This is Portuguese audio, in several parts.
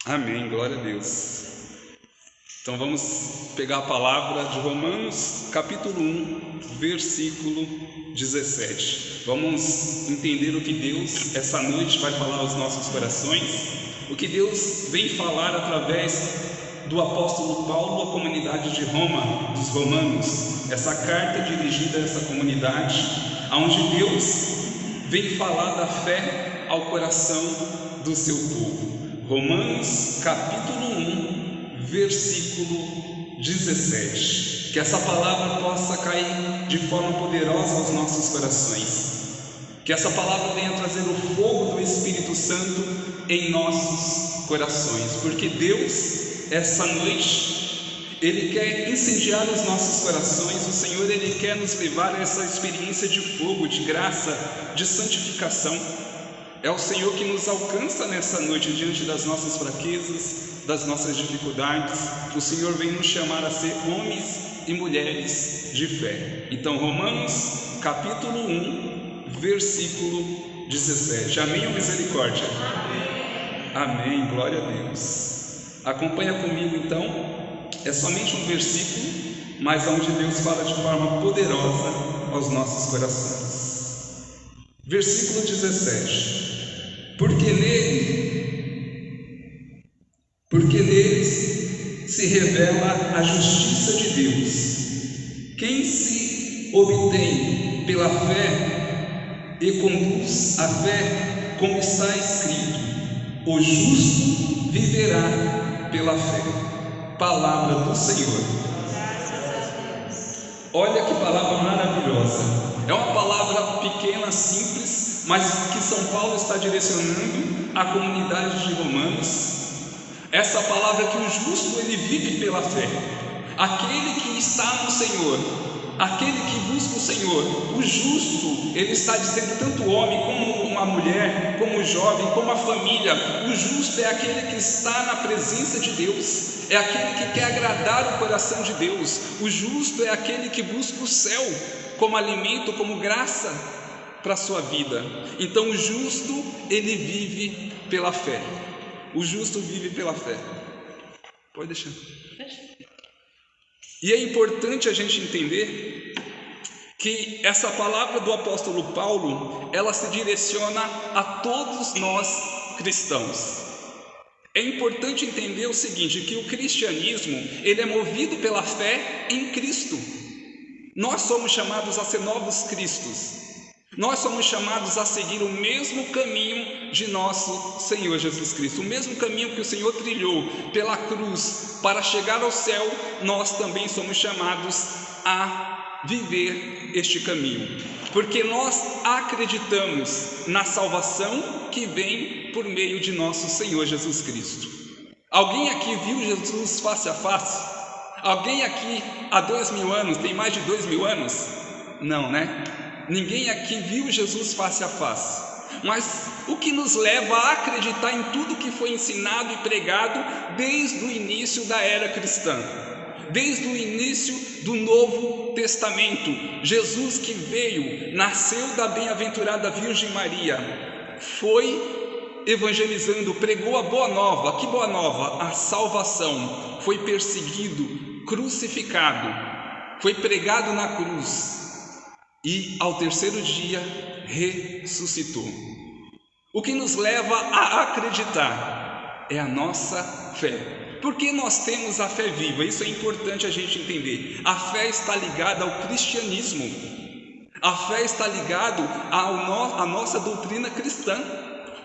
Amém, glória a Deus. Então vamos pegar a palavra de Romanos, capítulo 1, versículo 17. Vamos entender o que Deus, essa noite, vai falar aos nossos corações, o que Deus vem falar através do apóstolo Paulo à comunidade de Roma, dos romanos. Essa carta dirigida a essa comunidade, onde Deus vem falar da fé ao coração do seu povo. Romanos, capítulo 1, versículo 17. Que essa palavra possa cair de forma poderosa aos nossos corações. Que essa palavra venha trazer o fogo do Espírito Santo em nossos corações. Porque Deus, essa noite, Ele quer incendiar os nossos corações. O Senhor, Ele quer nos levar a essa experiência de fogo, de graça, de santificação. É o Senhor que nos alcança nessa noite diante das nossas fraquezas, das nossas dificuldades. O Senhor vem nos chamar a ser homens e mulheres de fé. Então, Romanos, capítulo 1, versículo 17. Amém ou misericórdia? Amém, glória a Deus. Acompanha comigo então. É somente um versículo, mas onde Deus fala de forma poderosa aos nossos corações. Versículo 17. Porque neles se revela a justiça de Deus. Quem se obtém pela fé e conduz a fé, como está escrito: o justo viverá pela fé. Palavra do Senhor. Olha que palavra maravilhosa. É uma palavra pequena, simples, mas que São Paulo está direcionando à comunidade de Romanos. Essa palavra que o justo ele vive pela fé. Aquele que está no Senhor, aquele que busca o Senhor, o justo, ele está dizendo tanto o homem como uma mulher, como o jovem, como a família. O justo é aquele que está na presença de Deus, é aquele que quer agradar o coração de Deus. O justo é aquele que busca o céu como alimento, como graça para a sua vida. Então o justo, ele vive pela fé. O justo vive pela fé. Pode deixar. E é importante a gente entender que essa palavra do apóstolo Paulo, ela se direciona a todos nós cristãos. É importante entender o seguinte, que o cristianismo, ele é movido pela fé em Cristo. Nós somos chamados a ser novos cristos. Nós somos chamados a seguir o mesmo caminho de nosso Senhor Jesus Cristo. O mesmo caminho que o Senhor trilhou pela cruz para chegar ao céu, nós também somos chamados a viver este caminho. Porque nós acreditamos na salvação que vem por meio de nosso Senhor Jesus Cristo. Alguém aqui viu Jesus face a face? Alguém aqui há 2000 anos, tem mais de 2000 anos? Não, né? Ninguém aqui viu Jesus face a face. Mas o que nos leva a acreditar em tudo que foi ensinado e pregado desde o início da era cristã, desde o início do Novo Testamento? Jesus que veio, nasceu da bem-aventurada Virgem Maria, foi evangelizando, pregou a boa nova. Que boa nova? A salvação. Foi perseguido, crucificado, foi pregado na cruz e ao terceiro dia ressuscitou. O que nos leva a acreditar é a nossa fé. Porque nós temos a fé viva, isso é importante a gente entender. A fé está ligada ao cristianismo. A fé está ligada à nossa doutrina cristã.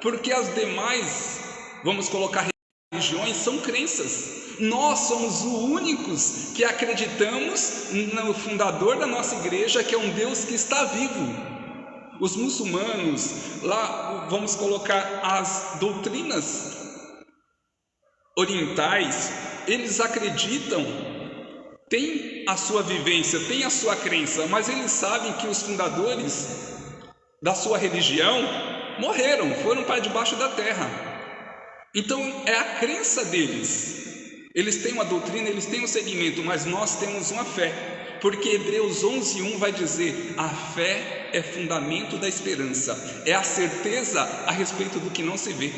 Porque as demais, vamos colocar religiões, são crenças. Nós somos os únicos que acreditamos no fundador da nossa igreja, que é um Deus que está vivo. Os muçulmanos, lá vamos colocar as doutrinas orientais, eles acreditam, têm a sua vivência, têm a sua crença, mas eles sabem que os fundadores da sua religião morreram, foram para debaixo da terra. Então é a crença deles. Eles têm uma doutrina, eles têm um segmento, mas nós temos uma fé. Porque Hebreus 11:1 vai dizer: a fé é fundamento da esperança, é a certeza a respeito do que não se vê.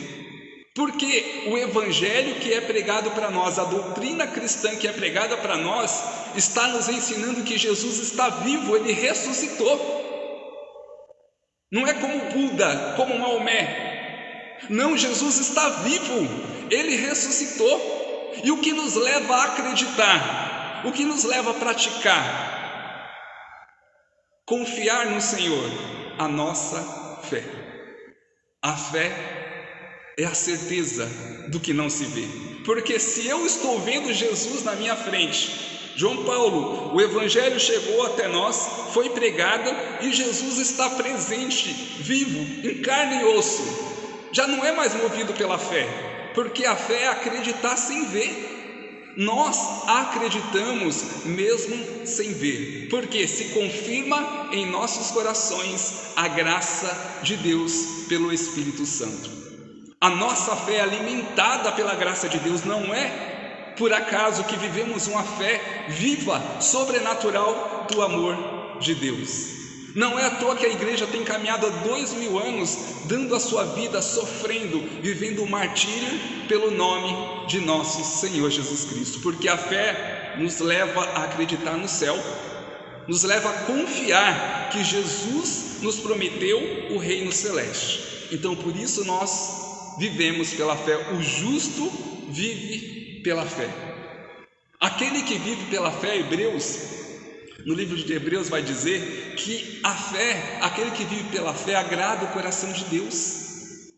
Porque o evangelho que é pregado para nós, a doutrina cristã que é pregada para nós, está nos ensinando que Jesus está vivo, ele ressuscitou. Não é como Buda, como Maomé. Não, Jesus está vivo, ele ressuscitou. E o que nos leva a acreditar? O que nos leva a praticar? Confiar no Senhor, a nossa fé. A fé é a certeza do que não se vê. Porque se eu estou vendo Jesus na minha frente, João Paulo, o evangelho chegou até nós, foi pregado e Jesus está presente, vivo, em carne e osso. Já não é mais movido pela fé, porque a fé é acreditar sem ver. Nós acreditamos mesmo sem ver, porque se confirma em nossos corações a graça de Deus pelo Espírito Santo. A nossa fé é alimentada pela graça de Deus, não é por acaso que vivemos uma fé viva, sobrenatural do amor de Deus. Não é à toa que a igreja tem caminhado há 2000 anos, dando a sua vida, sofrendo, vivendo o martírio pelo nome de nosso Senhor Jesus Cristo, porque a fé nos leva a acreditar no céu, nos leva a confiar que Jesus nos prometeu o reino celeste. Então por isso nós vivemos pela fé. O justo vive pela fé. Aquele que vive pela fé, Hebreus, no livro de Hebreus vai dizer que a fé, aquele que vive pela fé agrada o coração de Deus.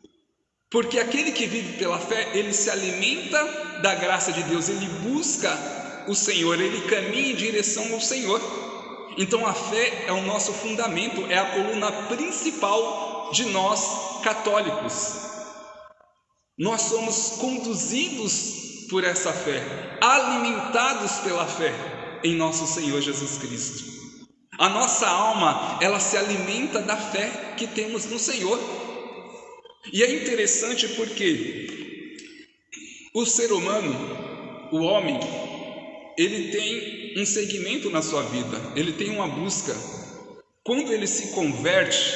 Porque aquele que vive pela fé, ele se alimenta da graça de Deus, ele busca o Senhor, ele caminha em direção ao Senhor. Então a fé é o nosso fundamento, é a coluna principal de nós católicos. Nós somos conduzidos por essa fé, alimentados pela fé em nosso Senhor Jesus Cristo. A nossa alma, ela se alimenta da fé que temos no Senhor. E é interessante porque o ser humano, o homem, ele tem um segmento na sua vida, ele tem uma busca. Quando ele se converte,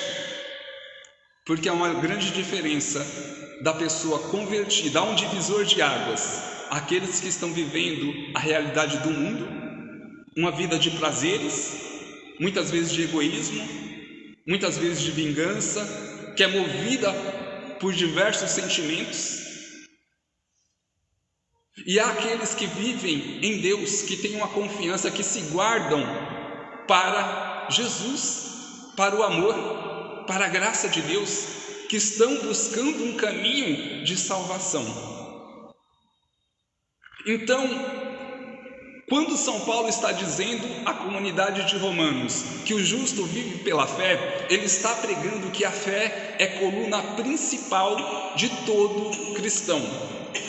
porque há uma grande diferença da pessoa convertida, há um divisor de águas, aqueles que estão vivendo a realidade do mundo, uma vida de prazeres, muitas vezes de egoísmo, muitas vezes de vingança, que é movida por diversos sentimentos. E há aqueles que vivem em Deus, que têm uma confiança, que se guardam para Jesus, para o amor, para a graça de Deus, que estão buscando um caminho de salvação. Então, quando São Paulo está dizendo à comunidade de Romanos que o justo vive pela fé, ele está pregando que a fé é coluna principal de todo cristão.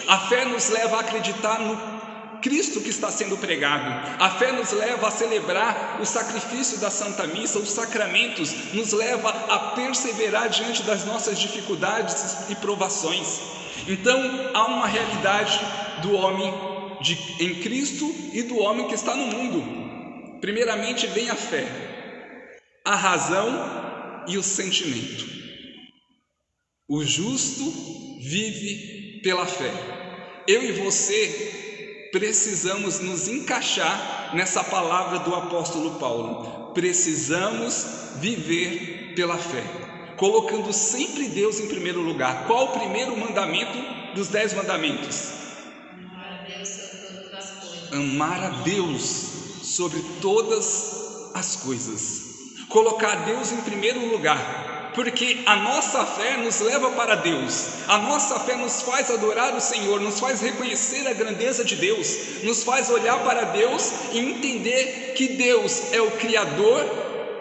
A fé nos leva a acreditar no Cristo que está sendo pregado. A fé nos leva a celebrar o sacrifício da Santa Missa, os sacramentos, nos leva a perseverar diante das nossas dificuldades e provações. Então, há uma realidade do homem em Cristo e do homem que está no mundo. Primeiramente vem a fé, a razão e o sentimento. O justo vive pela fé. Eu e você precisamos nos encaixar nessa palavra do apóstolo Paulo. Precisamos viver pela fé, colocando sempre Deus em primeiro lugar. Qual o primeiro mandamento dos 10 mandamentos? Amar a Deus sobre todas as coisas. Colocar Deus em primeiro lugar. Porque a nossa fé nos leva para Deus, a nossa fé nos faz adorar o Senhor, nos faz reconhecer a grandeza de Deus, nos faz olhar para Deus e entender que Deus é o Criador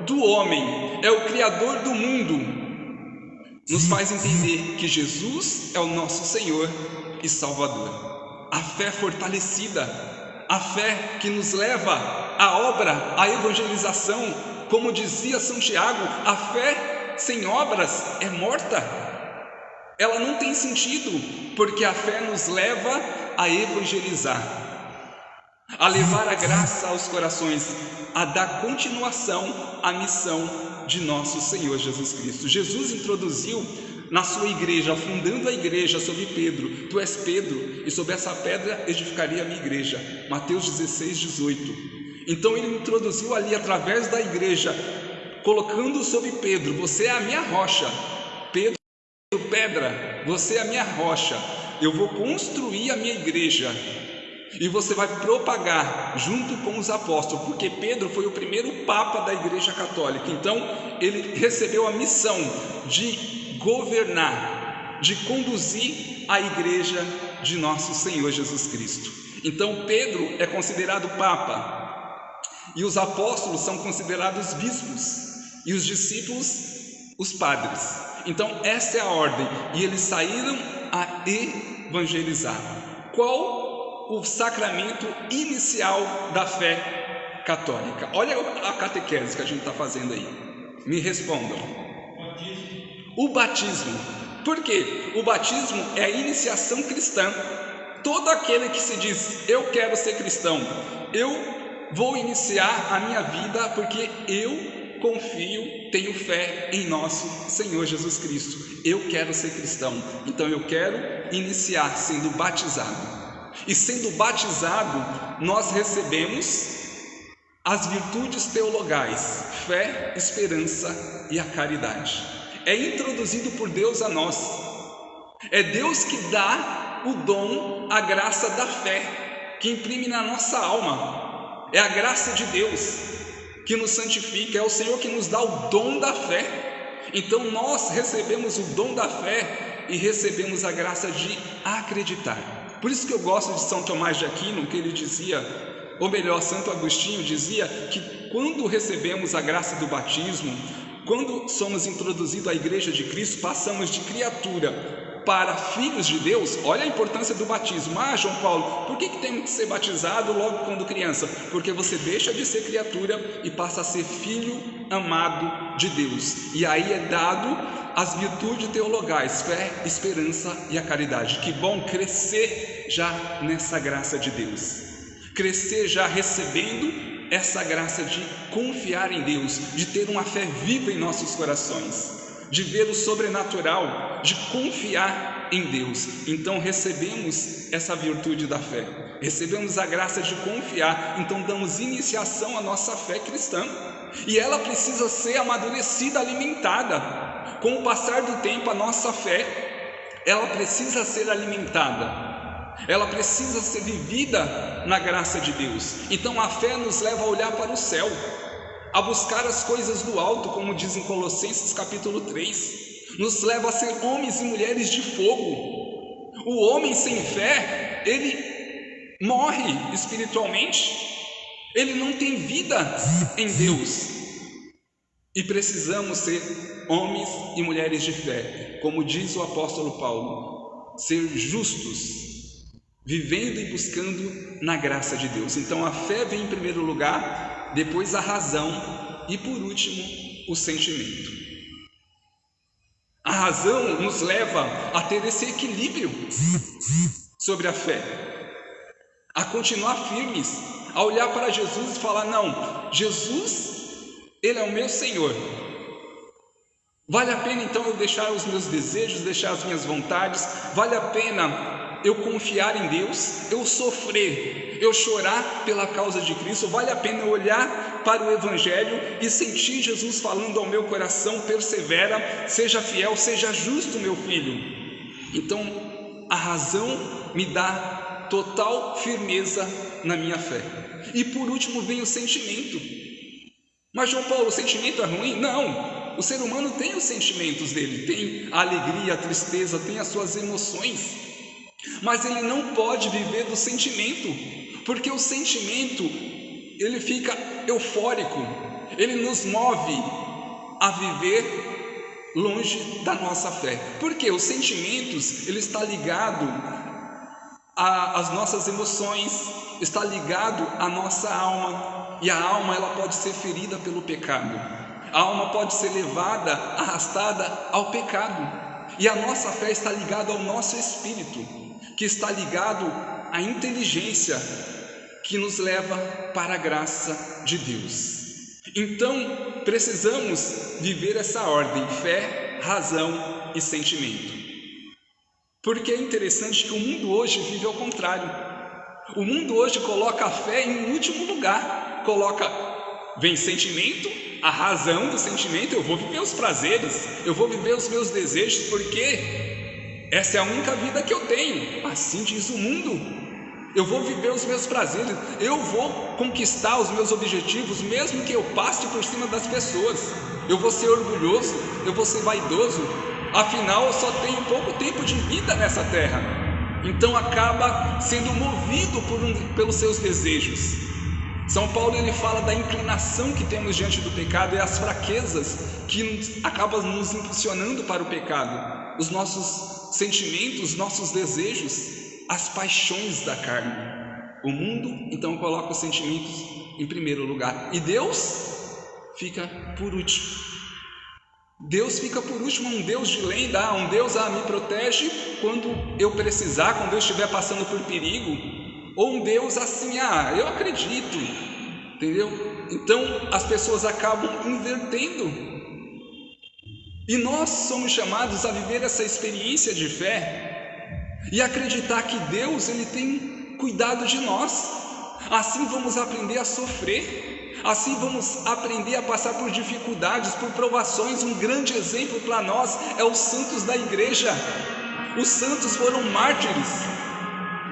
do homem, é o Criador do mundo. Nos faz entender que Jesus é o nosso Senhor e Salvador. A fé fortalecida, a fé que nos leva à obra, à evangelização, como dizia São Tiago, a fé sem obras é morta, ela não tem sentido, porque a fé nos leva a evangelizar, a levar a graça aos corações, a dar continuação à missão de nosso Senhor Jesus Cristo. Jesus introduziu na sua igreja, fundando a igreja sobre Pedro: tu és Pedro, e sobre essa pedra edificaria a minha igreja. Mateus 16, 18. Então ele introduziu ali através da igreja, colocando sobre Pedro: você é a minha rocha. Pedro, pedra, você é a minha rocha. Eu vou construir a minha igreja e você vai propagar junto com os apóstolos, porque Pedro foi o primeiro papa da igreja católica. Então ele recebeu a missão de governar, de conduzir a igreja de nosso Senhor Jesus Cristo. Então Pedro é considerado papa, e os apóstolos são considerados bispos, e os discípulos os padres. Então esta é a ordem, e eles saíram a evangelizar. Qual o sacramento inicial da fé católica? Olha a catequese que a gente está fazendo aí. Me respondam. O batismo. Por quê? O batismo é a iniciação cristã. Todo aquele que se diz: eu quero ser cristão, eu vou iniciar a minha vida porque eu confio, tenho fé em nosso Senhor Jesus Cristo. Eu quero ser cristão, então eu quero iniciar sendo batizado. E sendo batizado, nós recebemos as virtudes teologais: fé, esperança e a caridade. É introduzido por Deus a nós. É Deus que dá o dom, a graça da fé, que imprime na nossa alma. É a graça de Deus que nos santifica, é o Senhor que nos dá o dom da fé. Então nós recebemos o dom da fé e recebemos a graça de acreditar. Por isso que eu gosto de São Tomás de Aquino, que ele dizia, ou melhor, Santo Agostinho dizia, que quando recebemos a graça do batismo, quando somos introduzidos à igreja de Cristo, passamos de criatura para filhos de Deus. Olha a importância do batismo. João Paulo, por que temos que ser batizado logo quando criança? Porque você deixa de ser criatura e passa a ser filho amado de Deus. E aí é dado as virtudes teologais: fé, esperança e a caridade. Que bom crescer já nessa graça de Deus, crescer já recebendo essa graça de confiar em Deus, de ter uma fé viva em nossos corações, de ver o sobrenatural, de confiar em Deus. Então recebemos essa virtude da fé, recebemos a graça de confiar, então damos iniciação à nossa fé cristã, e ela precisa ser amadurecida, alimentada. Com o passar do tempo, a nossa fé, ela precisa ser alimentada, ela precisa ser vivida na graça de Deus. Então a fé nos leva a olhar para o céu, a buscar as coisas do alto, como diz em Colossenses capítulo 3, nos leva a ser homens e mulheres de fogo. O homem sem fé, ele morre espiritualmente, ele não tem vida em Deus, e precisamos ser homens e mulheres de fé, como diz o apóstolo Paulo, ser justos, vivendo e buscando na graça de Deus. Então a fé vem em primeiro lugar, depois a razão e por último o sentimento. A razão nos leva a ter esse equilíbrio sobre a fé, a continuar firmes, a olhar para Jesus e falar: não, Jesus, Ele é o meu Senhor. Vale a pena então eu deixar os meus desejos, deixar as minhas vontades? Vale a pena eu confiar em Deus, eu sofrer, eu chorar pela causa de Cristo? Vale a pena eu olhar para o Evangelho e sentir Jesus falando ao meu coração: persevera, seja fiel, seja justo, meu filho? Então a razão me dá total firmeza na minha fé. E por último vem o sentimento. Mas João Paulo, o sentimento é ruim? Não, o ser humano tem os sentimentos dele, tem a alegria, a tristeza, tem as suas emoções, mas ele não pode viver do sentimento, porque o sentimento, ele fica eufórico, ele nos move a viver longe da nossa fé. Porque os sentimentos, ele está ligado às nossas emoções, está ligado à nossa alma, e a alma, ela pode ser ferida pelo pecado, a alma pode ser levada, arrastada ao pecado, e a nossa fé está ligada ao nosso espírito, que está ligado à inteligência que nos leva para a graça de Deus. Então, precisamos viver essa ordem: fé, razão e sentimento. Porque é interessante que o mundo hoje vive ao contrário. O mundo hoje coloca a fé em último lugar. Vem sentimento, a razão do sentimento, eu vou viver os prazeres, eu vou viver os meus desejos, porque essa é a única vida que eu tenho. Assim diz o mundo. Eu vou viver os meus prazeres, eu vou conquistar os meus objetivos, mesmo que eu passe por cima das pessoas. Eu vou ser orgulhoso, eu vou ser vaidoso. Afinal, eu só tenho pouco tempo de vida nessa terra. Então acaba sendo movido pelos seus desejos. São Paulo ele fala da inclinação que temos diante do pecado e as fraquezas que acabam nos impulsionando para o pecado. Os nossos sentimentos, os nossos desejos, as paixões da carne. O mundo então coloca os sentimentos em primeiro lugar e Deus fica por último. Deus fica por último, um Deus de lenda, um Deus me protege quando eu precisar, quando eu estiver passando por perigo, ou um Deus assim, eu acredito, entendeu? Então as pessoas acabam invertendo e nós somos chamados a viver essa experiência de fé e acreditar que Deus ele tem cuidado de nós. Assim vamos aprender a sofrer, assim vamos aprender a passar por dificuldades, por provações. Um grande exemplo para nós é os santos da igreja. Os santos foram mártires,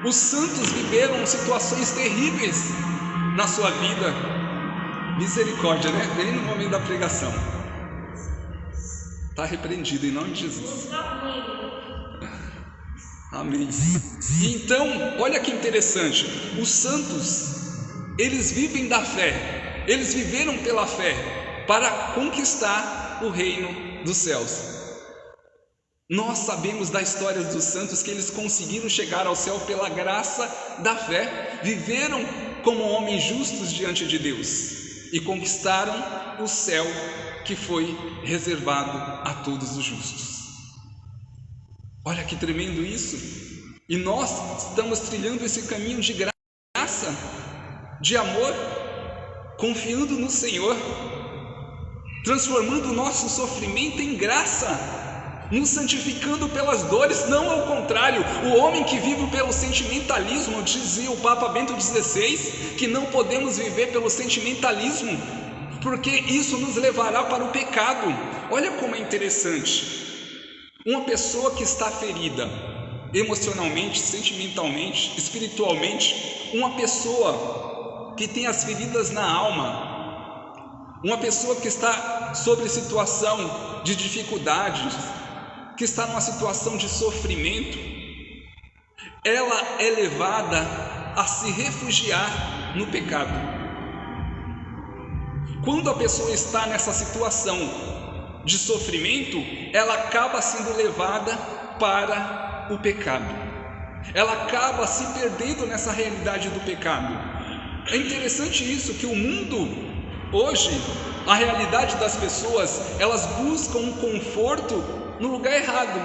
os santos viveram situações terríveis na sua vida. Misericórdia, né? Bem no momento da pregação. Está repreendido em nome de Jesus. Amém. Então, olha que interessante, os santos, eles vivem da fé, eles viveram pela fé para conquistar o reino dos céus. Nós sabemos da história dos santos que eles conseguiram chegar ao céu pela graça da fé, viveram como homens justos diante de Deus e conquistaram o céu que foi reservado a todos os justos. Olha que tremendo isso! E nós estamos trilhando esse caminho de graça, de amor, confiando no Senhor, transformando o nosso sofrimento em graça, nos santificando pelas dores, não ao contrário. O homem que vive pelo sentimentalismo, dizia o Papa Bento XVI, que não podemos viver pelo sentimentalismo, porque isso nos levará para o pecado. Olha como é interessante. Uma pessoa que está ferida emocionalmente, sentimentalmente, espiritualmente, uma pessoa que tem as feridas na alma, uma pessoa que está sobre situação de dificuldades, que está numa situação de sofrimento, ela é levada a se refugiar no pecado. Quando a pessoa está nessa situação de sofrimento, ela acaba sendo levada para o pecado, ela acaba se perdendo nessa realidade do pecado. É interessante isso, que o mundo hoje, a realidade das pessoas, elas buscam um conforto no lugar errado,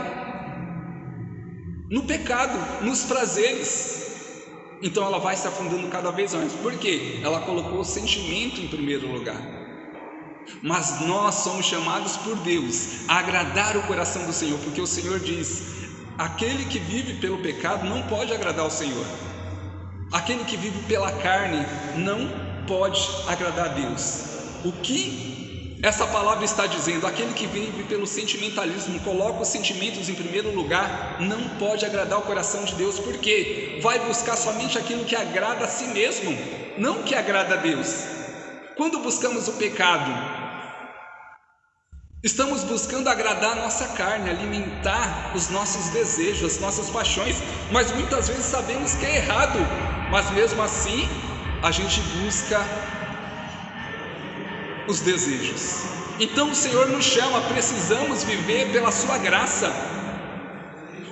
no pecado, nos prazeres. Então ela vai se afundando cada vez mais. Por quê? Ela colocou o sentimento em primeiro lugar. Mas nós somos chamados por Deus a agradar o coração do Senhor, porque o Senhor diz: aquele que vive pelo pecado não pode agradar ao Senhor. Aquele que vive pela carne não pode agradar a Deus. O que essa palavra está dizendo? Aquele que vive pelo sentimentalismo, coloca os sentimentos em primeiro lugar, não pode agradar o coração de Deus, porque vai buscar somente aquilo que agrada a si mesmo, não o que agrada a Deus. Quando buscamos o pecado, estamos buscando agradar a nossa carne, alimentar os nossos desejos, as nossas paixões, mas muitas vezes sabemos que é errado, mas mesmo assim a gente busca os desejos. Então o Senhor nos chama, precisamos viver pela sua graça.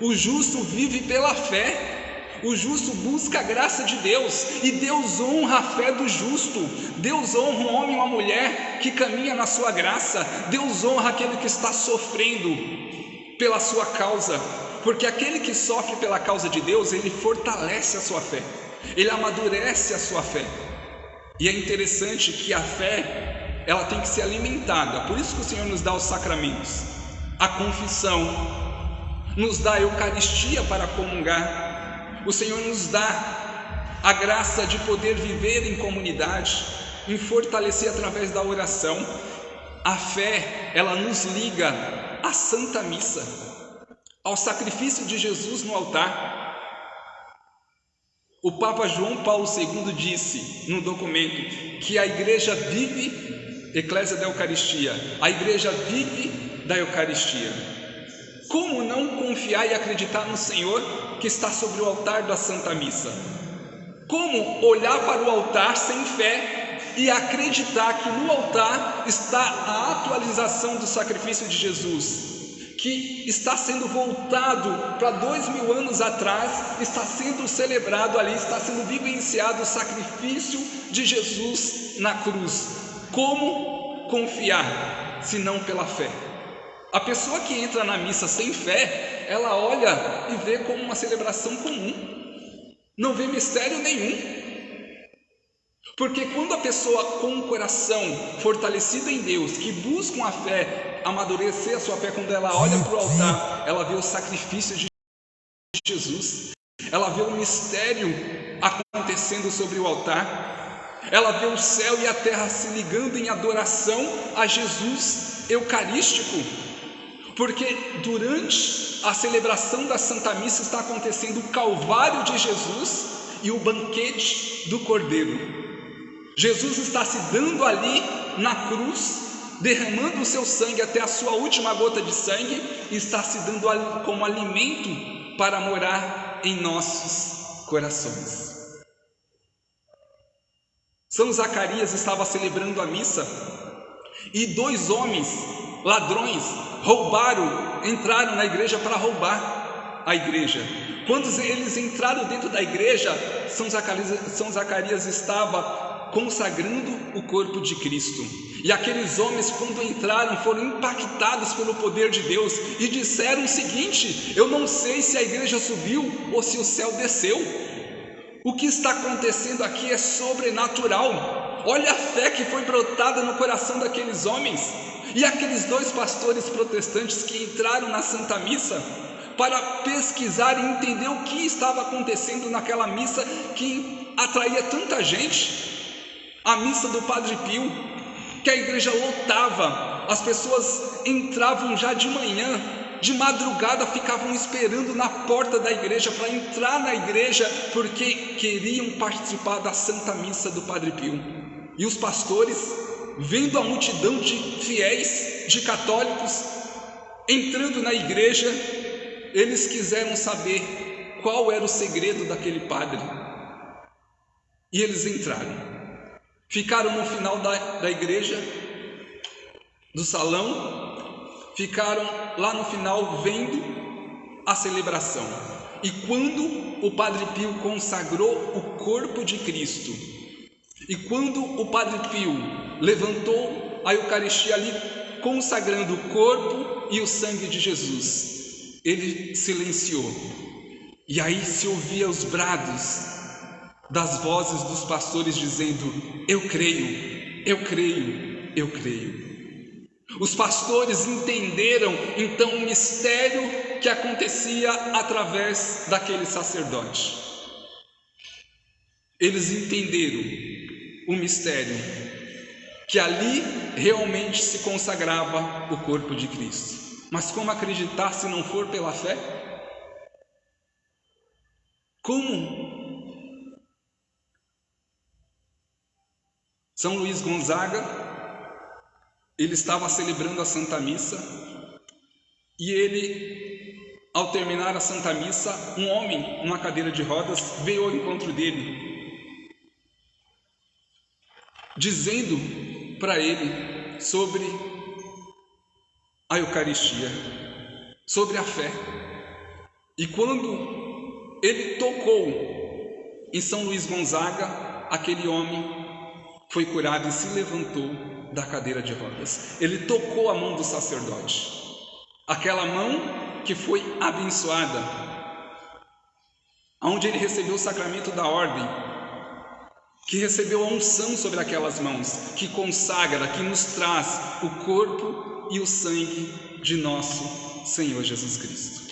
O justo vive pela fé. O justo busca a graça de Deus, e Deus honra a fé do justo. Deus honra um homem e uma mulher que caminha na sua graça. Deus honra aquele que está sofrendo pela sua causa, porque aquele que sofre pela causa de Deus, ele fortalece a sua fé, ele amadurece a sua fé. E é interessante que a fé, ela tem que ser alimentada. Por isso que o Senhor nos dá os sacramentos, a confissão, nos dá a Eucaristia para comungar. O Senhor nos dá a graça de poder viver em comunidade, em fortalecer através da oração. A fé, ela nos liga à Santa Missa, ao sacrifício de Jesus no altar. O Papa João Paulo II disse no documento que a igreja vive, Eclésia da Eucaristia, a igreja vive da Eucaristia. Como não confiar e acreditar no Senhor que está sobre o altar da Santa Missa? Como olhar para o altar sem fé e acreditar que no altar está a atualização do sacrifício de Jesus, que está sendo voltado para 2000 anos atrás, está sendo celebrado ali, está sendo vivenciado o sacrifício de Jesus na cruz? Como confiar, se não pela fé? A pessoa que entra na missa sem fé, ela olha e vê como uma celebração comum, não vê mistério nenhum. Porque quando a pessoa com um coração fortalecido em Deus, que busca a fé, amadurecer a sua fé, quando ela olha para o altar, ela vê o sacrifício de Jesus, ela vê o mistério acontecendo sobre o altar, ela vê o céu e a terra se ligando em adoração a Jesus eucarístico. Porque durante a celebração da Santa Missa está acontecendo o Calvário de Jesus e o banquete do Cordeiro. Jesus está se dando ali na cruz, derramando o seu sangue até a sua última gota de sangue, e está se dando como alimento para morar em nossos corações. São Zacarias estava celebrando a missa e 2 homens, ladrões, entraram na igreja para roubar a igreja. Quando eles entraram dentro da igreja, São Zacarias estava consagrando o corpo de Cristo. E aqueles homens, quando entraram, foram impactados pelo poder de Deus e disseram o seguinte: eu não sei se a igreja subiu ou se o céu desceu. O que está acontecendo aqui é sobrenatural. Olha a fé que foi brotada no coração daqueles homens. E aqueles 2 pastores protestantes que entraram na Santa Missa para pesquisar e entender o que estava acontecendo naquela missa que atraía tanta gente, a missa do Padre Pio, que a igreja lotava, as pessoas entravam já de manhã, de madrugada ficavam esperando na porta da igreja para entrar na igreja, porque queriam participar da Santa Missa do Padre Pio. E os pastores, vendo a multidão de fiéis, de católicos, entrando na igreja, eles quiseram saber qual era o segredo daquele padre. E eles entraram. Ficaram no final da igreja, do salão, ficaram lá no final vendo a celebração. E quando o Padre Pio consagrou o corpo de Cristo, e quando o Padre Pio levantou a Eucaristia ali, consagrando o corpo e o sangue de Jesus, ele silenciou. E aí se ouvia os brados das vozes dos pastores dizendo: eu creio, eu creio, eu creio. Os pastores entenderam então o mistério que acontecia através daquele sacerdote. Eles entenderam o mistério, que ali realmente se consagrava o corpo de Cristo. Mas como acreditar se não for pela fé? Como? São Luís Gonzaga, ele estava celebrando a Santa Missa e ele, ao terminar a Santa Missa, um homem numa cadeira de rodas veio ao encontro dele, dizendo para ele sobre a Eucaristia, sobre a fé. E quando ele tocou em São Luís Gonzaga, aquele homem foi curado e se levantou da cadeira de rodas. Ele tocou a mão do sacerdote, aquela mão que foi abençoada, onde ele recebeu o sacramento da ordem. que recebeu a unção sobre aquelas mãos, que consagra, que nos traz o corpo e o sangue de nosso Senhor Jesus Cristo.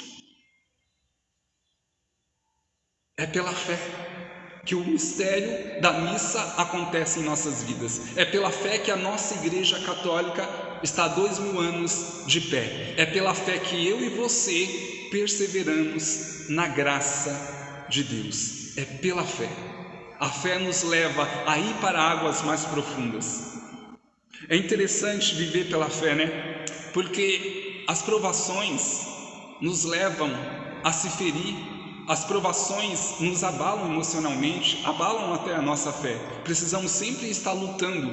É pela fé que o mistério da missa acontece em nossas vidas. É pela fé que a nossa Igreja Católica está há 2000 anos de pé. É pela fé que eu e você perseveramos na graça de Deus. É pela fé. A fé nos leva a ir para águas mais profundas. É interessante viver pela fé, né? Porque as provações nos levam a se ferir, as provações nos abalam emocionalmente, abalam até a nossa fé. Precisamos sempre estar lutando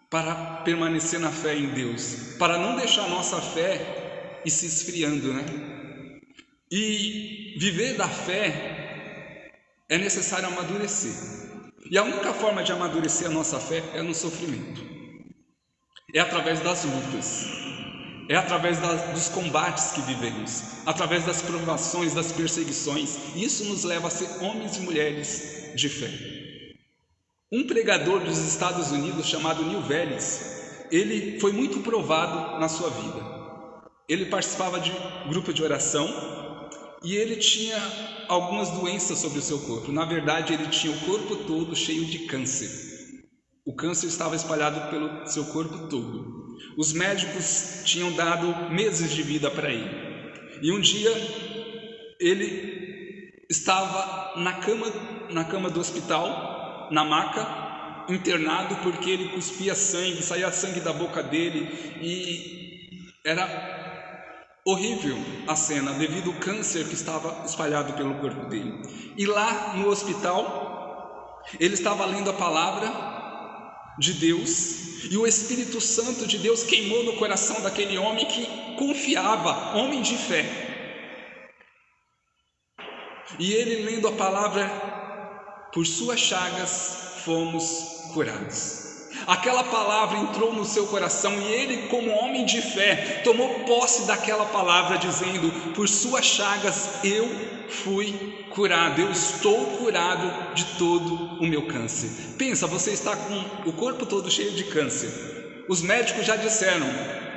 para permanecer na fé em Deus, para não deixar a nossa fé ir se esfriando, né? E viver da fé é necessário amadurecer. E a única forma de amadurecer a nossa fé é no sofrimento. É através das lutas. É através dos combates que vivemos. Através das provações, das perseguições. Isso nos leva a ser homens e mulheres de fé. Um pregador dos Estados Unidos chamado Neil Velles, ele foi muito provado na sua vida. Ele participava de grupo de oração e ele tinha algumas doenças sobre o seu corpo. Na verdade, ele tinha o corpo todo cheio de câncer. O câncer estava espalhado pelo seu corpo todo. Os médicos tinham dado meses de vida para ele. E um dia, ele estava na cama do hospital, na maca, internado, porque ele cuspia sangue, saía sangue da boca dele, e era horrível a cena, devido ao câncer que estava espalhado pelo corpo dele. E lá no hospital, ele estava lendo a palavra de Deus, e o Espírito Santo de Deus queimou no coração daquele homem que confiava, homem de fé. E ele, lendo a palavra, por suas chagas fomos curados. Aquela palavra entrou no seu coração e ele, como homem de fé, tomou posse daquela palavra, dizendo: por suas chagas eu fui curado, eu estou curado de todo o meu câncer. Pensa, você está com o corpo todo cheio de câncer. Os médicos já disseram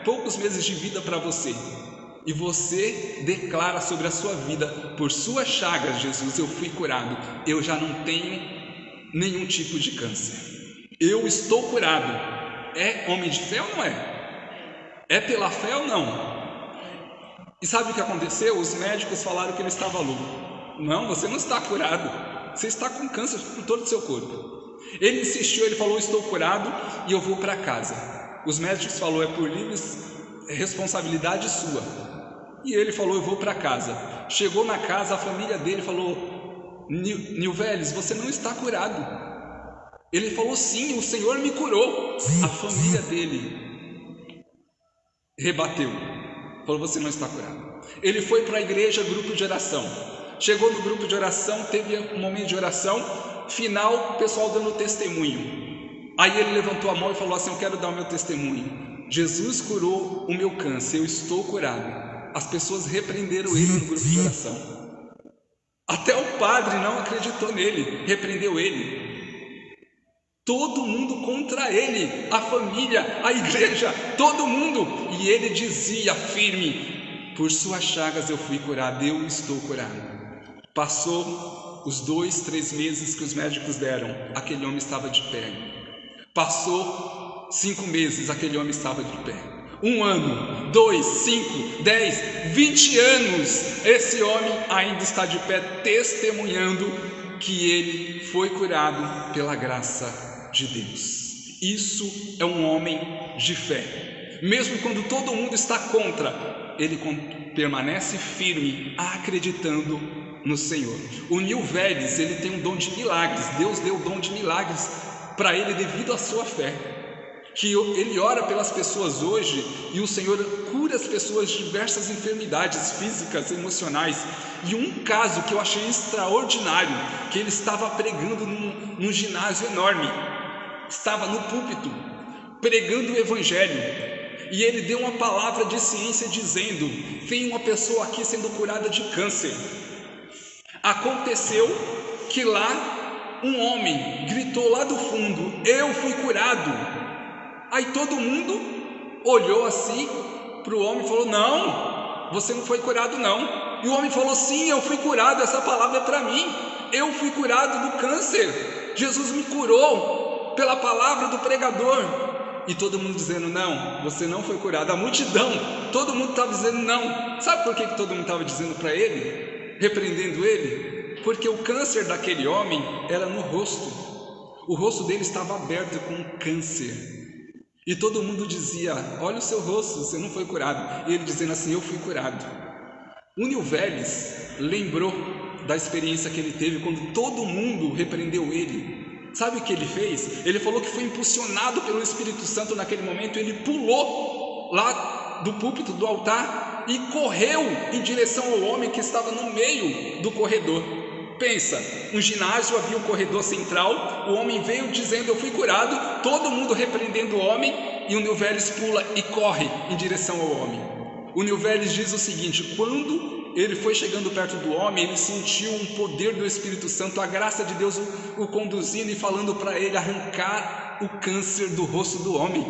poucos meses de vida para você. E você declara sobre a sua vida: por suas chagas, Jesus, eu fui curado. Eu já não tenho nenhum tipo de câncer. Eu estou curado. É homem de fé ou não é? É pela fé ou não? E sabe o que aconteceu? Os médicos falaram que ele estava louco. Não, você não está curado. Você está com câncer por todo o seu corpo. Ele insistiu, ele falou: estou curado e eu vou para casa. Os médicos falaram: é por livre responsabilidade sua. E ele falou: eu vou para casa. Chegou na casa, a família dele falou: Neil Velles, você não está curado. Ele falou: sim, o Senhor me curou. A família dele rebateu, falou: você não está curado. Ele foi para a igreja, grupo de oração. Chegou no grupo de oração, teve um momento de oração final, o pessoal dando testemunho. Aí ele levantou a mão e falou assim: eu quero dar o meu testemunho. Jesus curou o meu câncer, eu estou curado. As pessoas repreenderam ele no grupo de oração. Até o padre não acreditou nele, repreendeu ele. Todo mundo contra ele, a família, a igreja, todo mundo. E ele dizia firme: por suas chagas eu fui curado, eu estou curado. Passou os 2, 3 meses que os médicos deram, aquele homem estava de pé. Passou 5 meses, aquele homem estava de pé. 1 ano, 2, 5, 10, 20 anos, esse homem ainda está de pé, testemunhando que ele foi curado pela graça de Deus. Isso é um homem de fé. Mesmo quando todo mundo está contra, ele permanece firme, acreditando no Senhor. O Neil Velles, ele tem um dom de milagres. Deus deu o dom de milagres para ele devido à sua fé. Que ele ora pelas pessoas hoje e o Senhor cura as pessoas de diversas enfermidades físicas, emocionais. E um caso que eu achei extraordinário, que ele estava pregando num ginásio enorme, estava no púlpito pregando o evangelho, e ele deu uma palavra de ciência dizendo: tem uma pessoa aqui sendo curada de câncer. Aconteceu que lá um homem gritou lá do fundo: eu fui curado. Aí todo mundo olhou assim para o homem e falou: não, você não foi curado não. E o homem falou: sim, eu fui curado, essa palavra é para mim. Eu fui curado do câncer, Jesus me curou pela palavra do pregador. E todo mundo dizendo: não, você não foi curado. A multidão, todo mundo estava dizendo não. Sabe por que todo mundo estava dizendo para ele, repreendendo ele? Porque o câncer daquele homem era no rosto. O rosto dele estava aberto com câncer. E todo mundo dizia: olha o seu rosto, você não foi curado. E ele dizendo assim: eu fui curado. O Neil Vélez lembrou da experiência que ele teve quando todo mundo repreendeu ele. Sabe o que ele fez? Ele falou que foi impulsionado pelo Espírito Santo naquele momento. Ele pulou lá do púlpito, do altar, e correu em direção ao homem que estava no meio do corredor. Pensa, um ginásio, havia um corredor central, o homem veio dizendo: eu fui curado, todo mundo repreendendo o homem, e o Neil Vélez pula e corre em direção ao homem. O Neil Vélez diz o seguinte: quando ele foi chegando perto do homem, ele sentiu um poder do Espírito Santo, a graça de Deus o conduzindo e falando para ele arrancar o câncer do rosto do homem.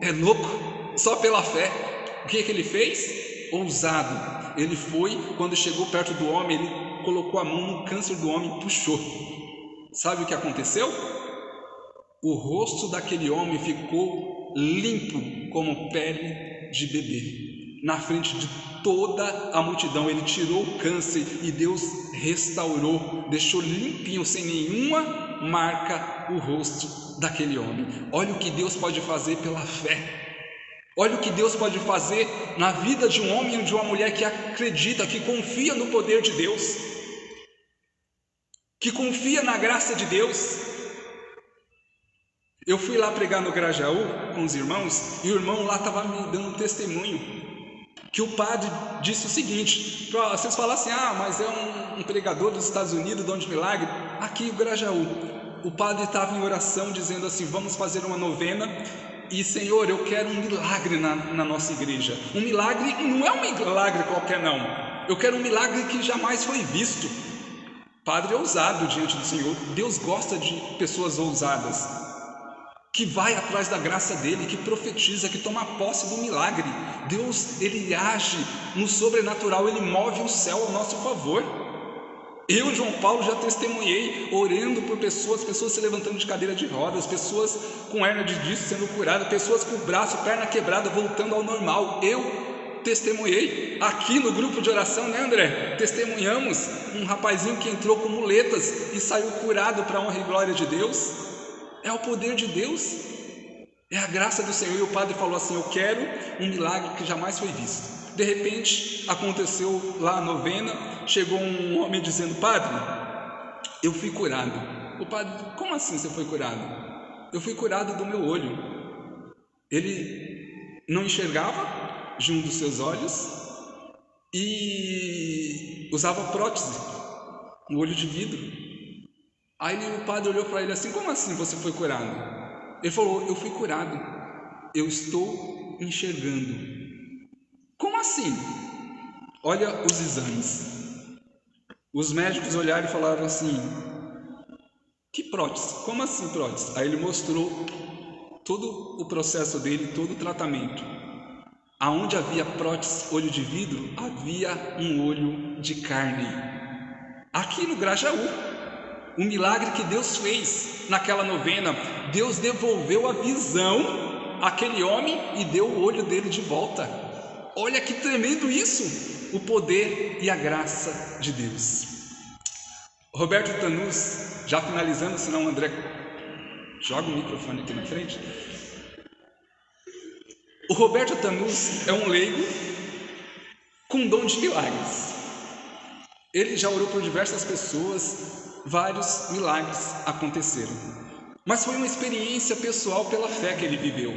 É louco? Só pela fé. O que ele fez? Ousado. Ele foi, quando chegou perto do homem, ele colocou a mão no câncer do homem e puxou. Sabe o que aconteceu? O rosto daquele homem ficou limpo como pele de bebê. Na frente de toda a multidão, ele tirou o câncer e Deus restaurou, deixou limpinho, sem nenhuma marca, o rosto daquele homem. Olha o que Deus pode fazer pela fé. Olha o que Deus pode fazer na vida de um homem ou de uma mulher que acredita, que confia no poder de Deus, que confia na graça de Deus. Eu fui lá pregar no Grajaú com os irmãos, e o irmão lá estava me dando um testemunho, que o padre disse o seguinte: vocês falam assim, mas é um pregador dos Estados Unidos, dom de milagre. Aqui o Grajaú, o padre estava em oração dizendo assim: vamos fazer uma novena, e Senhor, eu quero um milagre na nossa igreja. Um milagre não é um milagre qualquer não, eu quero um milagre que jamais foi visto. Padre ousado diante do Senhor. Deus gosta de pessoas ousadas, que vai atrás da graça dele, que profetiza, que toma posse do milagre. Deus, ele age no sobrenatural, ele move o céu ao nosso favor. Eu, João Paulo, já testemunhei orando por pessoas se levantando de cadeira de rodas, pessoas com hernia de disco sendo curadas, pessoas com o braço, perna quebrada, voltando ao normal. Eu testemunhei aqui no grupo de oração, né, André? Testemunhamos um rapazinho que entrou com muletas e saiu curado para a honra e glória de Deus. É o poder de Deus, é a graça do Senhor. E o padre falou assim: eu quero um milagre que jamais foi visto. De repente aconteceu lá a novena, chegou um homem dizendo: padre, eu fui curado. O padre: como assim você foi curado? Eu fui curado do meu olho. Ele não enxergava de um dos seus olhos e usava prótese, um olho de vidro. Aí o padre olhou para ele assim: como assim você foi curado? Ele falou: eu fui curado, eu estou enxergando. Como assim? Olha os exames. Os médicos olharam e falaram assim: que prótese? Como assim prótese? Aí ele mostrou todo o processo dele, todo o tratamento. Aonde havia prótese, olho de vidro, havia um olho de carne. Aqui no Grajaú, o milagre que Deus fez naquela novena, Deus devolveu a visão àquele homem e deu o olho dele de volta. Olha que tremendo isso, o poder e a graça de Deus. Roberto Tanus, já finalizando, senão o André joga o microfone aqui na frente. O Roberto Tanus é um leigo com dom de milagres. Ele já orou por diversas pessoas, vários milagres aconteceram. Mas foi uma experiência pessoal pela fé que ele viveu.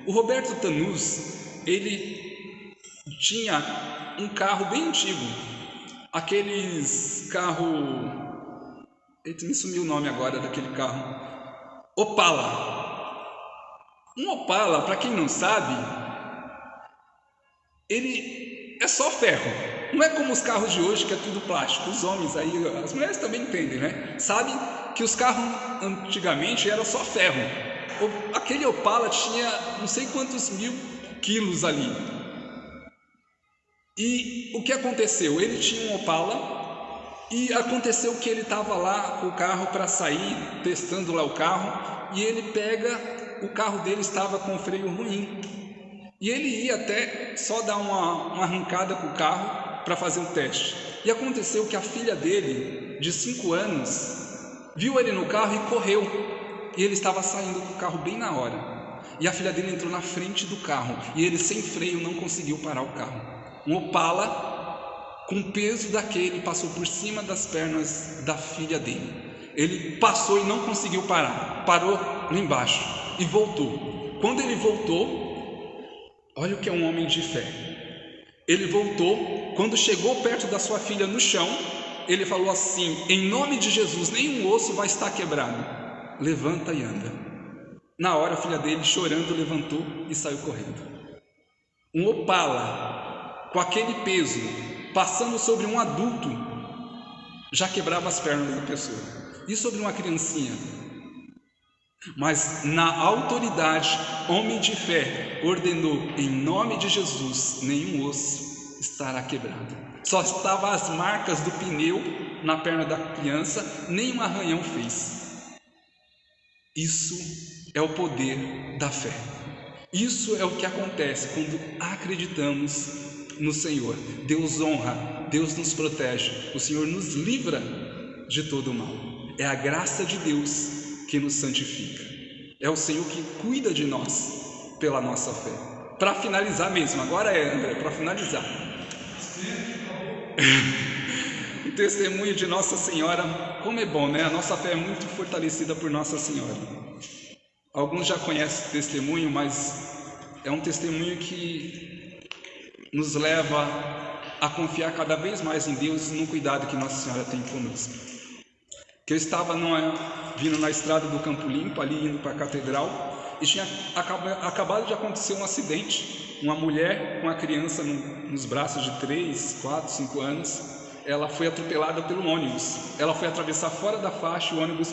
O Roberto Tanus, ele tinha um carro bem antigo, aqueles carro... me sumiu o nome agora daquele carro. Opala. Um Opala, para quem não sabe, ele é só ferro. Não é como os carros de hoje, que é tudo plástico. Os homens aí, as mulheres também entendem, né? Sabem que os carros antigamente eram só ferro. Aquele Opala tinha não sei quantos mil quilos ali. E o que aconteceu? Ele tinha um Opala e aconteceu que ele estava lá com o carro para sair, testando lá o carro, e ele pega, o carro dele estava com o freio ruim. E ele ia até só dar uma arrancada com o carro para fazer um teste. E aconteceu que a filha dele, de 5 anos, viu ele no carro e correu. E ele estava saindo do carro bem na hora. E a filha dele entrou na frente do carro. E ele, sem freio, não conseguiu parar o carro. Um Opala, com o peso daquele, passou por cima das pernas da filha dele. Ele passou e não conseguiu parar. Parou lá embaixo e voltou. Quando ele voltou, olha o que é um homem de fé. Ele voltou, quando chegou perto da sua filha no chão, ele falou assim: em nome de Jesus, nenhum osso vai estar quebrado, levanta e anda. Na hora a filha dele, chorando, levantou e saiu correndo. Um Opala, com aquele peso, passando sobre um adulto, já quebrava as pernas da pessoa. E sobre uma criancinha? Mas na autoridade, homem de fé ordenou: em nome de Jesus, nenhum osso estará quebrado. Só estavam as marcas do pneu na perna da criança, nem um arranhão fez. Isso é o poder da fé. Isso é o que acontece quando acreditamos no Senhor. Deus honra, Deus nos protege, o Senhor nos livra de todo o mal. É a graça de Deus que nos santifica. É o Senhor que cuida de nós pela nossa fé. Para finalizar mesmo, agora André, para finalizar. O testemunho de Nossa Senhora, como é bom, né? A nossa fé é muito fortalecida por Nossa Senhora. Alguns já conhecem o testemunho, mas é um testemunho que nos leva a confiar cada vez mais em Deus e no cuidado que Nossa Senhora tem conosco. Que eu estava vindo na estrada do Campo Limpo, ali indo para a catedral, e tinha acabado de acontecer um acidente. Uma mulher com a criança nos braços de 3, 4, 5 anos, ela foi atropelada pelo ônibus. Ela foi atravessar fora da faixa e o ônibus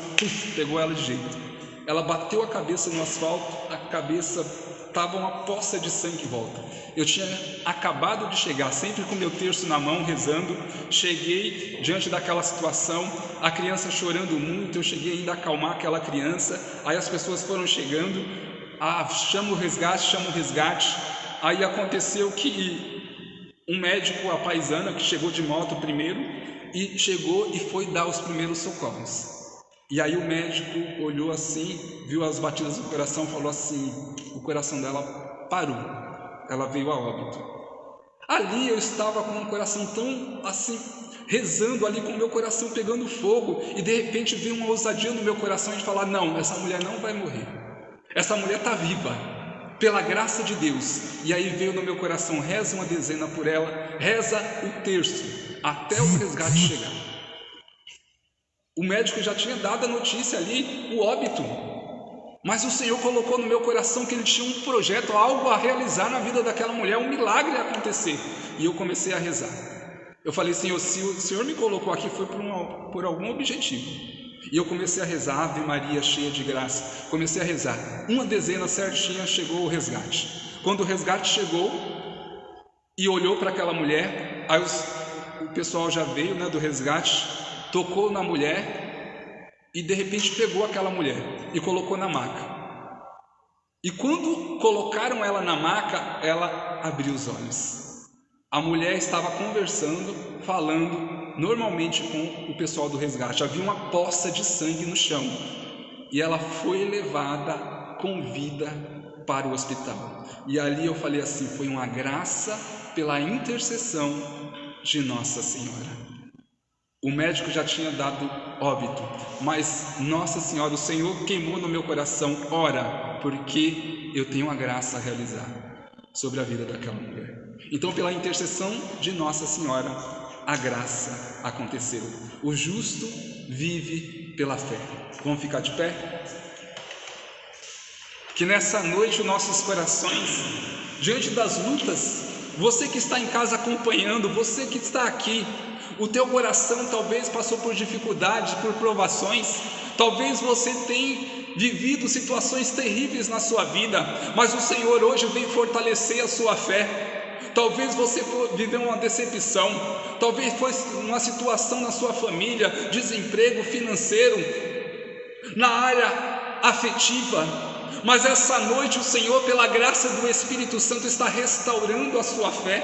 pegou ela de jeito. Ela bateu a cabeça no asfalto, a cabeça estava uma poça de sangue em volta. Eu tinha acabado de chegar, sempre com meu terço na mão, rezando. Cheguei diante daquela situação, a criança chorando muito. Eu cheguei ainda a acalmar aquela criança. Aí as pessoas foram chegando. Chama o resgate. Aí aconteceu que um médico, a paisana, que chegou de moto primeiro, e chegou e foi dar os primeiros socorros. E aí o médico olhou assim, viu as batidas do coração, falou assim: o coração dela parou, ela veio a óbito. Ali eu estava com um coração tão assim, rezando ali, com o meu coração pegando fogo, e de repente veio uma ousadia no meu coração de falar: não, essa mulher não vai morrer, essa mulher está viva, pela graça de Deus. E aí veio no meu coração: reza uma dezena por ela, reza o terço, até o resgate chegar. O médico já tinha dado a notícia ali, o óbito, mas o Senhor colocou no meu coração que Ele tinha um projeto, algo a realizar na vida daquela mulher, um milagre a acontecer. E eu comecei a rezar. Eu falei: Senhor, se o Senhor me colocou aqui foi por algum objetivo. E eu comecei a rezar, Ave Maria cheia de graça. Comecei a rezar, uma dezena certinha, chegou o resgate. Quando o resgate chegou e olhou para aquela mulher, aí o pessoal já veio, né, do resgate, tocou na mulher e de repente pegou aquela mulher e colocou na maca. E quando colocaram ela na maca, ela abriu os olhos. A mulher estava conversando, falando normalmente com o pessoal do resgate. Havia uma poça de sangue no chão e ela foi levada com vida para o hospital. E ali eu falei assim: foi uma graça pela intercessão de Nossa Senhora. O médico já tinha dado óbito, mas Nossa Senhora, o Senhor queimou no meu coração: ora, porque eu tenho a graça a realizar sobre a vida daquela mulher. Então, pela intercessão de Nossa Senhora, a graça aconteceu. O justo vive pela fé. Vamos ficar de pé? Que nessa noite nossos corações, diante das lutas Você que está em casa acompanhando, você que está aqui, o teu coração talvez passou por dificuldades, por provações, talvez você tenha vivido situações terríveis na sua vida, mas o Senhor hoje vem fortalecer a sua fé. Talvez você viveu uma decepção, talvez foi uma situação na sua família, desemprego financeiro, na área afetiva, mas essa noite o Senhor, pela graça do Espírito Santo, está restaurando a sua fé.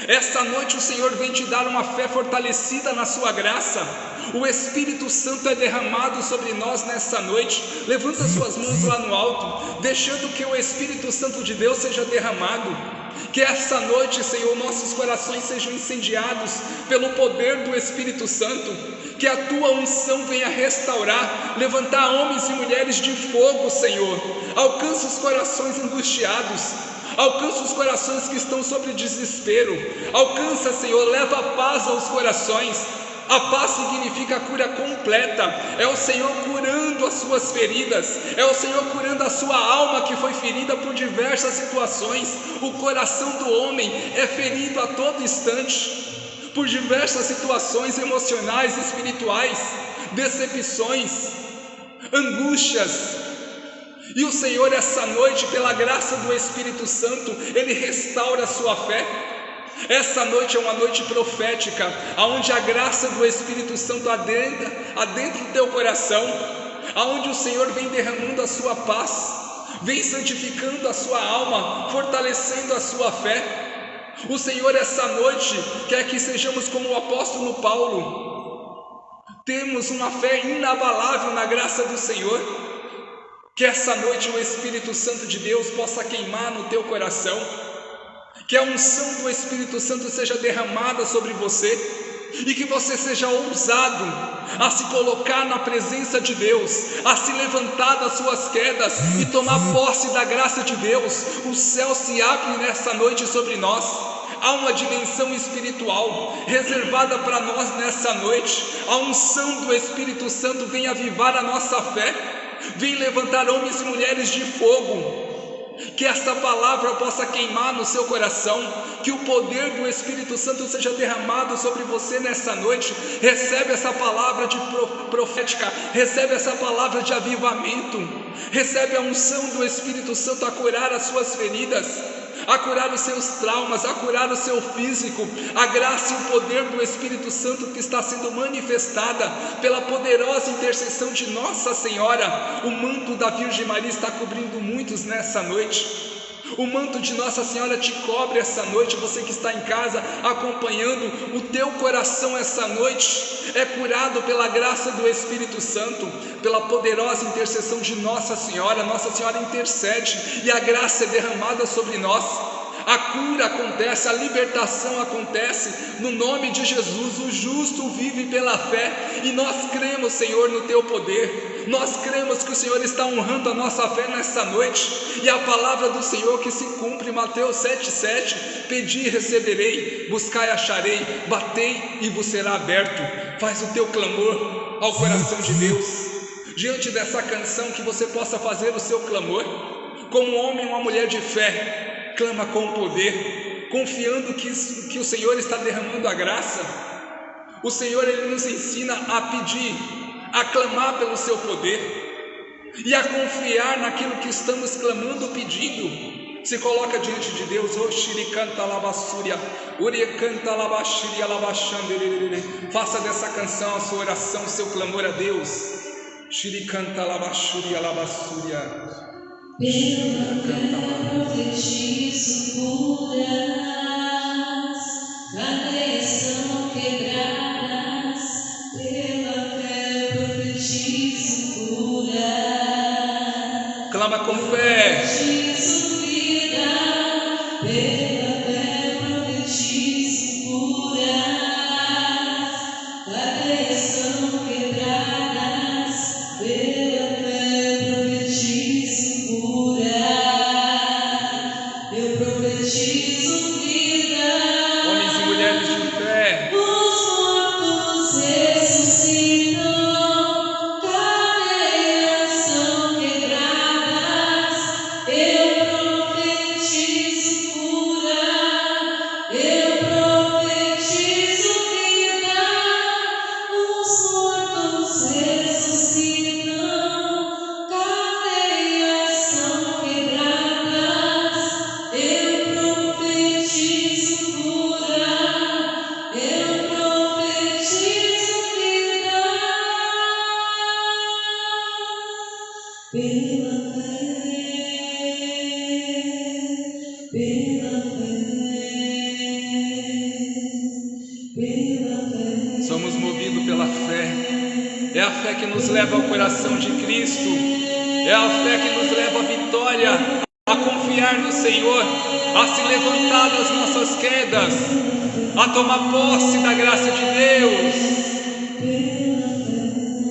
Esta noite o Senhor vem te dar uma fé fortalecida na sua graça. O Espírito Santo é derramado sobre nós nesta noite. Levanta suas mãos lá no alto, deixando que o Espírito Santo de Deus seja derramado. Que esta noite, Senhor, nossos corações sejam incendiados pelo poder do Espírito Santo. Que a tua unção venha restaurar, levantar homens e mulheres de fogo, Senhor. Alcança os corações angustiados, alcança os corações que estão sobre desespero. Alcança, Senhor, leva a paz aos corações. A paz significa a cura completa. É o Senhor curando as suas feridas, é o Senhor curando a sua alma que foi ferida por diversas situações. O coração do homem é ferido a todo instante por diversas situações emocionais, espirituais, decepções, angústias. E o Senhor, essa noite, pela graça do Espírito Santo, Ele restaura a sua fé. Essa noite é uma noite profética, onde a graça do Espírito Santo adentra do teu coração, onde o Senhor vem derramando a sua paz, vem santificando a sua alma, fortalecendo a sua fé. O Senhor, essa noite, quer que sejamos como o apóstolo Paulo, temos uma fé inabalável na graça do Senhor. Que essa noite o Espírito Santo de Deus possa queimar no teu coração, que a unção do Espírito Santo seja derramada sobre você, e que você seja ousado a se colocar na presença de Deus, a se levantar das suas quedas e tomar posse da graça de Deus. O céu se abre nessa noite sobre nós. Há uma dimensão espiritual reservada para nós nessa noite. A unção do Espírito Santo vem avivar a nossa fé, vem levantar homens e mulheres de fogo. Que esta palavra possa queimar no seu coração, que o poder do Espírito Santo seja derramado sobre você nessa noite. Recebe essa palavra de profética, recebe essa palavra de avivamento, recebe a unção do Espírito Santo a curar as suas feridas, a curar os seus traumas, a curar o seu físico. A graça e o poder do Espírito Santo que está sendo manifestada pela poderosa intercessão de Nossa Senhora. O manto da Virgem Maria está cobrindo muitos nessa noite. O manto de Nossa Senhora te cobre essa noite. Você que está em casa acompanhando, o teu coração essa noite é curado pela graça do Espírito Santo, pela poderosa intercessão de Nossa Senhora. Nossa Senhora intercede e a graça é derramada sobre nós. A cura acontece, a libertação acontece no nome de Jesus. O justo vive pela fé, e nós cremos, Senhor, no teu poder. Nós cremos que o Senhor está honrando a nossa fé nessa noite, e a palavra do Senhor que se cumpre, Mateus 7,7: pedi e receberei, buscai e acharei, batei e vos será aberto. Faz o teu clamor ao coração de Deus. Diante dessa canção, que você possa fazer o seu clamor como um homem e uma mulher de fé. Clama com poder, confiando que o Senhor está derramando a graça. O Senhor, Ele nos ensina a pedir, a clamar pelo seu poder e a confiar naquilo que estamos clamando, pedindo. Se coloca diante de Deus. Faça dessa canção a sua oração, o seu clamor a Deus. Pela fé profetizo curas, cadeias são quebradas. Pela fé profetizo curas. Clama com fé. Profetizo vida. Pela fé profetizo curas, cadeias são quebradas. Pela fé profetizo cura. Eu profetizo vida. Homens e mulheres de fé. Os mortos ressuscitam, cadeias são quebradas. É a fé que nos leva ao coração de Cristo. É a fé que nos leva à vitória, a confiar no Senhor, a se levantar das nossas quedas, a tomar posse da graça de Deus.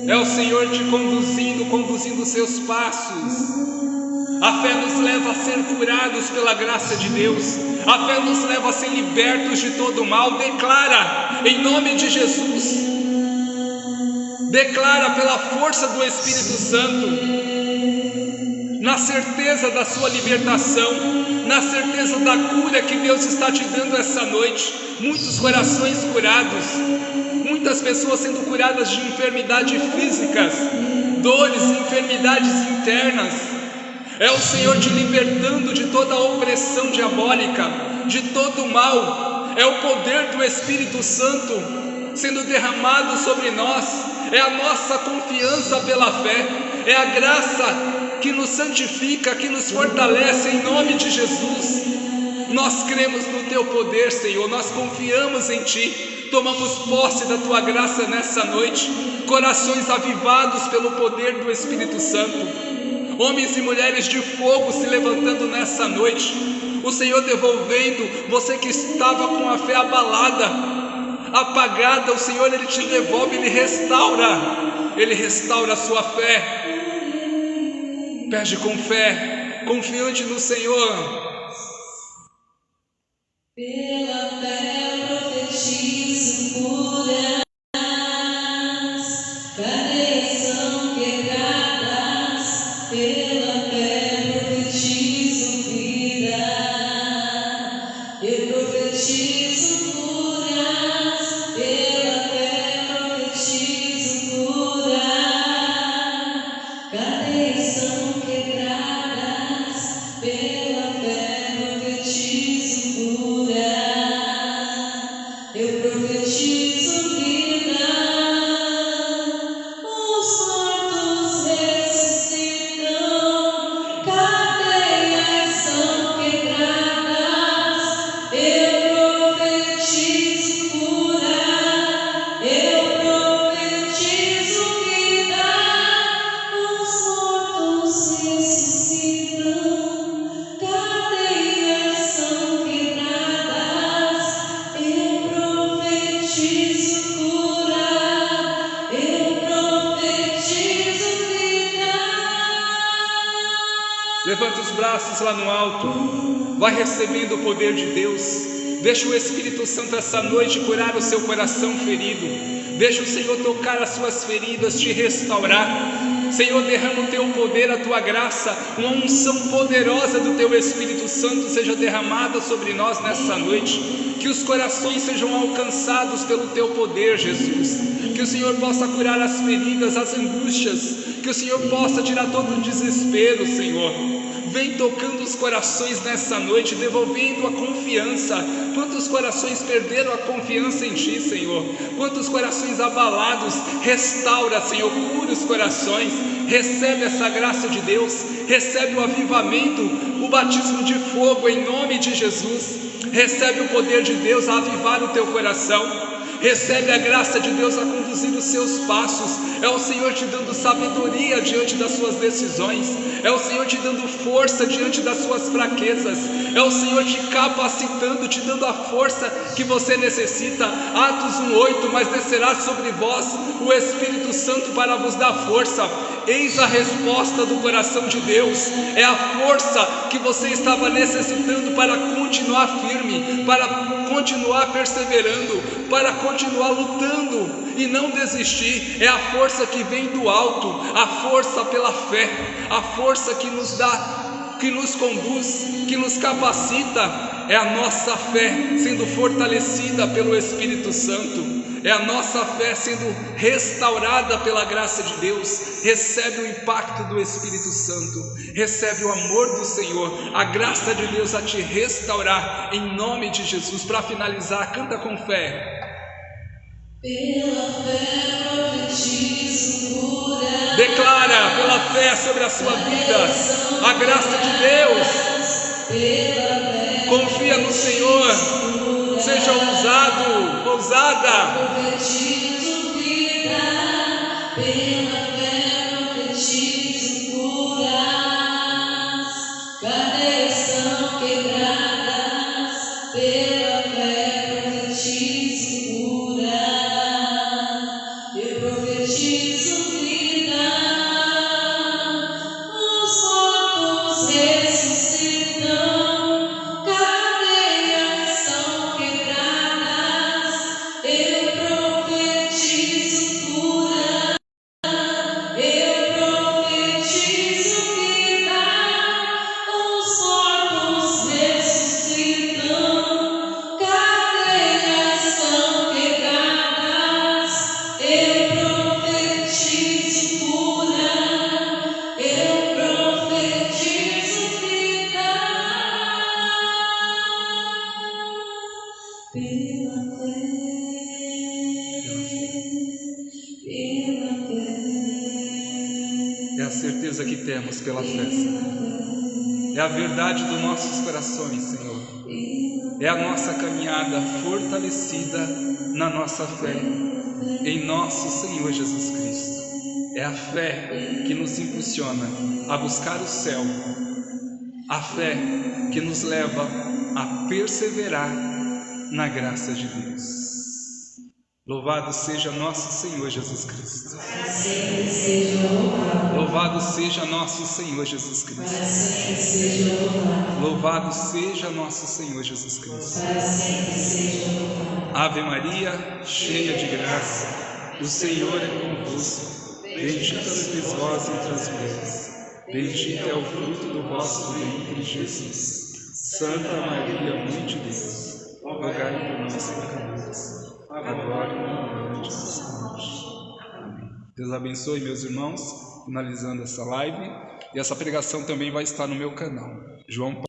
É o Senhor te conduzindo os seus passos. A fé nos leva a ser curados pela graça de Deus. A fé nos leva a ser libertos de todo mal. Declara em nome de Jesus. Declara pela força do Espírito Santo, na certeza da sua libertação, na certeza da cura que Deus está te dando essa noite. Muitos corações curados, muitas pessoas sendo curadas de enfermidades físicas, dores, enfermidades internas. É o Senhor te libertando de toda a opressão diabólica, de todo o mal. É o poder do Espírito Santo sendo derramado sobre nós. É a nossa confiança pela fé. É a graça que nos santifica, que nos fortalece em nome de Jesus. Nós cremos no Teu poder, Senhor. Nós confiamos em Ti. Tomamos posse da Tua graça nessa noite. Corações avivados pelo poder do Espírito Santo. Homens e mulheres de fogo se levantando nessa noite. O Senhor devolvendo você que estava com a fé abalada, apagada. O Senhor, Ele te devolve, Ele restaura. Ele restaura a sua fé. Pede com fé, confiante no Senhor. Pela fé profetizo curas, cadeias são quebradas. Pela fé profetizo vida. Eu profetizo curas. Pela fé profetizo curas. Cadeias são quebradas. Pela fé profetizo cura. Eu profetizo vida. Os mortos ressuscitam. Cadeias são quebradas. Eu profetizo cura. Eu profetizo vida. Os mortos ressuscitam. Cadeias são quebradas. Eu profetizo cura. Eu profetizo vida. Levanta os braços lá no alto. Vai recebendo o poder de Deus. Deixa o Espírito Santo essa noite curar o seu coração ferido. Deixa o Senhor tocar as suas feridas, te restaurar. Senhor, derrama o Teu poder, a Tua graça. Uma unção poderosa do Teu Espírito Santo seja derramada sobre nós nessa noite. Que os corações sejam alcançados pelo Teu poder, Jesus. Que o Senhor possa curar as feridas, as angústias. Que o Senhor possa tirar todo o desespero, Senhor. Vem tocando os corações nessa noite, devolvendo a confiança. Quantos corações perderam a confiança em Ti, Senhor? Quantos corações abalados? Restaura, Senhor, cura os corações. Recebe essa graça de Deus. Recebe o avivamento, o batismo de fogo em nome de Jesus. Recebe o poder de Deus a avivar o teu coração. Recebe a graça de Deus a conduzir os seus passos. É o Senhor te dando sabedoria diante das suas decisões. É o Senhor te dando força diante das suas fraquezas. É o Senhor te capacitando, te dando a força que você necessita. Atos 1:8, mas descerá sobre vós o Espírito Santo para vos dar força. Eis a resposta do coração de Deus. É a força que você estava necessitando para continuar firme, para continuar perseverando, para continuar lutando e não desistir. É a força que vem do alto, a força pela fé, a força que nos dá, que nos conduz, que nos capacita. É a nossa fé sendo fortalecida pelo Espírito Santo. É a nossa fé sendo restaurada pela graça de Deus. Recebe o impacto do Espírito Santo. Recebe o amor do Senhor, a graça de Deus a te restaurar em nome de Jesus. Para finalizar, canta com fé. Pela fé profetizo cura. Declara pela fé sobre a sua vida a graça de Deus. Confia no Senhor. Seja ousado, ousada. Profetizo vida. fé profetizo cura, eu profetizo vida, os mortos ressuscitam, cadeias são quebradas, eu profetizo cura, eu profetizo vida, os mortos ressuscitam, cadeias são quebradas, eu profetizo cura, eu profetizo vida, pela fé, pela fé. É a certeza que temos pela fé, Senhor. É a verdade dos nossos corações, Senhor. É a nossa caminhada fortalecida na nossa fé, em nosso Senhor Jesus Cristo. É a fé que nos impulsiona a buscar o céu, a fé que nos leva a perseverar na graça de Deus. Louvado seja nosso Senhor Jesus Cristo. Para sempre seja louvado. Louvado seja nosso Senhor Jesus Para Cristo. sempre seja louvado. Louvado seja nosso Senhor Jesus Cristo. Para sempre seja louvado. Ave Maria, cheia de graça, o Senhor é convosco. Bendita sois vós entre as mulheres. Bendito é o fruto do vosso ventre, Jesus. Santa Maria, Mãe de Deus, rogai por nós pecadores, agora e na hora de nossa morte. Amém. Deus abençoe, meus irmãos, finalizando essa live. E essa pregação também vai estar no meu canal, João